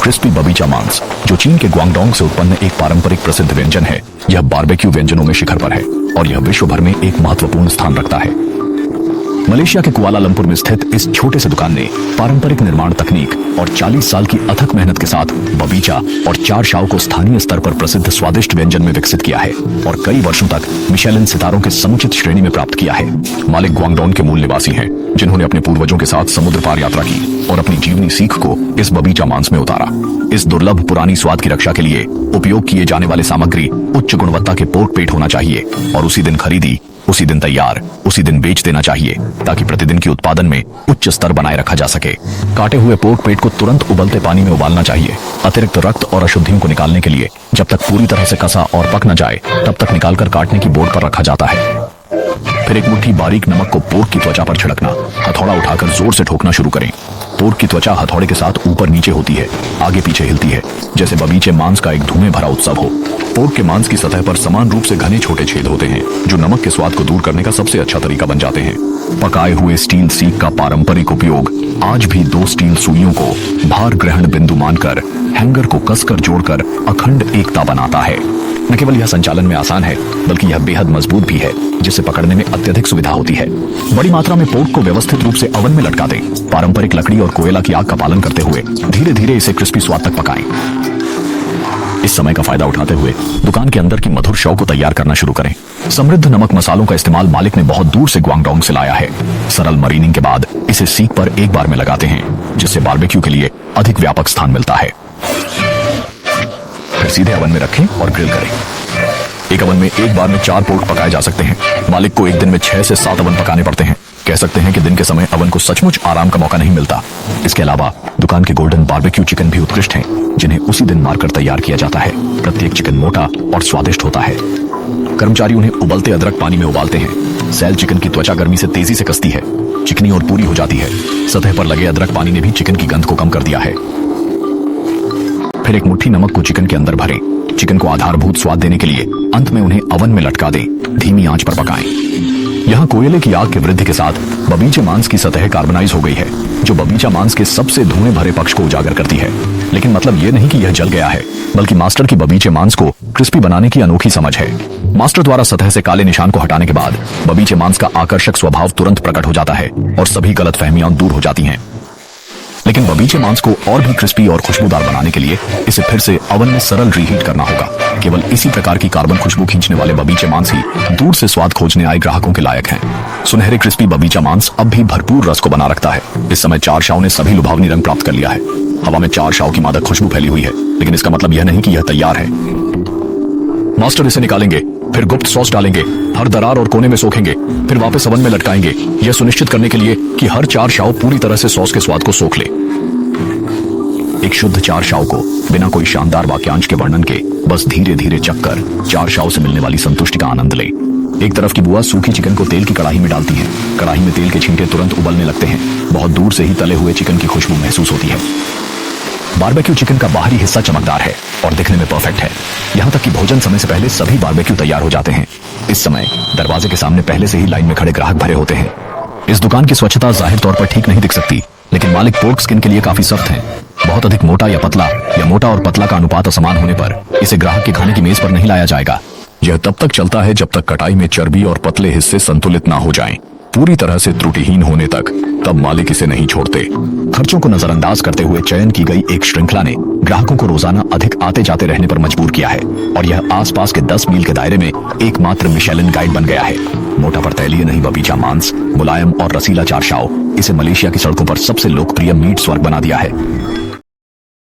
Crispy बबीचा मांस, जो चीन के ग्वांगडोंग से उत्पन्न एक पारंपरिक प्रसिद्ध व्यंजन है। यह बारबेक्यू व्यंजनों में शिखर पर है और यह विश्व भर में एक महत्वपूर्ण स्थान रखता है। मलेशिया के कुआलालंपुर में स्थित इस छोटे से दुकान ने पारंपरिक निर्माण तकनीक और 40 साल की अथक मेहनत के साथ बबीचा और चार शाओ को स्थानीय स्तर पर प्रसिद्ध स्वादिष्ट व्यंजन में विकसित किया है और कई वर्षों तक मिशेलिन सितारों के समुचित श्रेणी में प्राप्त किया है। मालिक ग्वांगडोंग के मूल निवासी हैं, जिन्होंने अपने पूर्वजों के साथ समुद्र पार यात्रा की और अपनी जीवनी सीख को इस बबीचा मांस में उतारा। इस दुर्लभ पुरानी स्वाद की रक्षा के लिए उपयोग किए जाने वाले सामग्री उच्च गुणवत्ता के पोर्क पेट होना चाहिए और उसी दिन खरीदी, उसी दिन तैयार, उसी दिन बेच देना चाहिए, ताकि प्रतिदिन के उत्पादन में उच्च स्तर बनाए रखा जा सके। काटे हुए पोर्क पेट को तुरंत उबलते पानी में उबालना चाहिए। अतिरिक्त रक्त और अशुद्धियों को निकालने के लिए जब तक पूरी तरह से कसा और पक न जाए तब तक निकालकर काटने की बोर्ड पर रखा जाता है। फिर एक मुट्ठी बारीक नमक को पोर्क की त्वचा पर छिड़कना, हथौड़ा उठाकर जोर से ठोकना शुरू करें। पोर्क की त्वचा हथौड़े के साथ ऊपर नीचे होती है, आगे पीछे हिलती है, जैसे बबीचे मांस का एक धुएं भरा उत्सव हो। पोर्क के मांस की सतह पर समान रूप से घने छोटे छेद होते हैं, जो नमक के स्वाद को दूर करने का सबसे अच्छा तरीका बन जाते हैं। पकाए हुए स्टील सीक का पारंपरिक उपयोग आज भी 2 स्टील सुइयों को भार ग्रहण बिंदु मानकर हैंगर को कसकर जोड़कर अखंड एकता बनाता है। न केवल यह संचालन में आसान है, बल्कि यह बेहद मजबूत भी है, जिसे पकड़ने में अत्यधिक सुविधा होती है। बड़ी मात्रा में पोर्क को व्यवस्थित रूप से अवन में लटका दें। पारंपरिक लकड़ी और कोयला की आग का पालन करते हुए धीरे धीरे इसे क्रिस्पी स्वाद तक पकाएं। इस समय का फायदा उठाते हुए दुकान के अंदर की मधुर शौ को तैयार करना शुरू करें। समृद्ध नमक मसालों का इस्तेमाल मालिक ने बहुत दूर से ग्वांगडोंग से लाया है। सरल मरीनिंग के बाद इसे सीक पर एक बार में लगाते हैं, जिससे बारबेक्यू के लिए अधिक व्यापक स्थान मिलता है। फिर सीधे अवन में रखें और ग्रिल करें। एक अवन में एक बार में 4 पोर्क पकाए जा सकते हैं। मालिक को एक दिन में 6 से 7 अवन पकाने पड़ते हैं। कह सकते हैं कि दिन के समय अवन को सचमुच आराम का मौका नहीं मिलता। इसके अलावा दुकान के गोल्डन बारबेक्यू चिकन भी उत्कृष्ट हैं, जिन्हें उसी दिन मारकर तैयार किया जाता है। प्रत्येक चिकन मोटा और स्वादिष्ट होता है। कर्मचारी उन्हें उबलते अदरक पानी में उबालते हैं। सैल चिकन की त्वचा गर्मी से तेजी से कसती है, चिकनी और पूरी हो जाती है। सतह पर लगे अदरक पानी ने भी चिकन की गंध को कम कर दिया है। फिर एक मुट्ठी नमक को चिकन के अंदर भरें। चिकन को आधारभूत स्वाद देने के लिए अंत में उन्हें अवन में लटका दें। धीमी आंच पर पकाएं। यहाँ कोयले की आग के वृद्धि के साथ बबीचे मांस की सतह कार्बनाइज हो गई है, जो बबीचा मांस के सबसे धुएं भरे पक्ष को उजागर करती है। लेकिन मतलब ये नहीं कि यह जल गया है, बल्कि मास्टर की बबीचे मांस को क्रिस्पी बनाने की अनोखी समझ है। मास्टर द्वारा सतह से काले निशान को हटाने के बाद बबीचे मांस का आकर्षक स्वभाव तुरंत प्रकट हो जाता है और सभी गलतफहमियां दूर हो जाती हैं। लेकिन बबीचे मांस को और भी क्रिस्पी और खुशबूदार बनाने के लिए इसे फिर से अवन में सरल रीहीट करना होगा। केवल इसी प्रकार की कार्बन खुशबू खींचने वाले बबीचे मांस ही दूर से स्वाद खोजने आए ग्राहकों के लायक हैं। सुनहरे क्रिस्पी बबीचा मांस अब भी भरपूर रस को बना रखता है। इस समय 4 शाओ ने सभी लुभावनी रंग प्राप्त कर लिया है। हवा में 4 शाओ की मादक खुशबू फैली हुई है, लेकिन इसका मतलब यह नहीं कि यह तैयार है। मास्टर इसे निकालेंगे, फिर गुप्त सॉस डालेंगे, हर दरार और कोने में सोखेंगे, फिर वापस अवन में लटकाएंगे, यह सुनिश्चित करने के लिए कि हर 4 शाओ पूरी तरह से सॉस के स्वाद को सोख ले। एक शुद्ध 4 शाओ को बिना कोई शानदार वाक्यांश के वर्णन के बस धीरे धीरे चखकर 4 शाओ से मिलने वाली संतुष्टि का आनंद ले। एक तरफ की बुआ सूखी चिकन को तेल की कड़ाही में डालती है। कड़ाही में तेल के छींटे तुरंत उबलने लगते हैं। बहुत दूर से ही तले हुए चिकन की खुशबू महसूस होती है। बारबेक्यू चिकन का बाहरी हिस्सा चमकदार है और दिखने में परफेक्ट है। यहाँ तक कि भोजन समय से पहले सभी बारबेक्यू तैयार हो जाते हैं। इस समय दरवाजे के सामने पहले से ही लाइन में खड़े ग्राहक भरे होते हैं। इस दुकान की स्वच्छता जाहिर तौर पर ठीक नहीं दिख सकती, लेकिन मालिक पोर्क स्किन के लिए काफी सख्त हैं। बहुत अधिक मोटा या पतला या मोटा और पतला का अनुपात असमान होने पर इसे ग्राहक के खाने की मेज पर नहीं लाया जाएगा। यह तब तक चलता है जब तक कटाई में चर्बी और पतले हिस्से संतुलित ना हो जाएं। पूरी तरह से त्रुटिहीन होने तक तब मालिक इसे नहीं छोड़ते। खर्चों को नजरअंदाज करते हुए चयन की गई एक श्रृंखला ने ग्राहकों को रोजाना अधिक आते जाते रहने पर मजबूर किया है और यह आसपास के 10 मील के दायरे में एकमात्र मिशेलिन गाइड बन गया है। मोटा पर तैलीय नहीं बबीचा मांस, मुलायम और रसीला 4 शाओ इसे मलेशिया की सड़कों पर सबसे लोकप्रिय मीट स्वर्ग बना दिया है।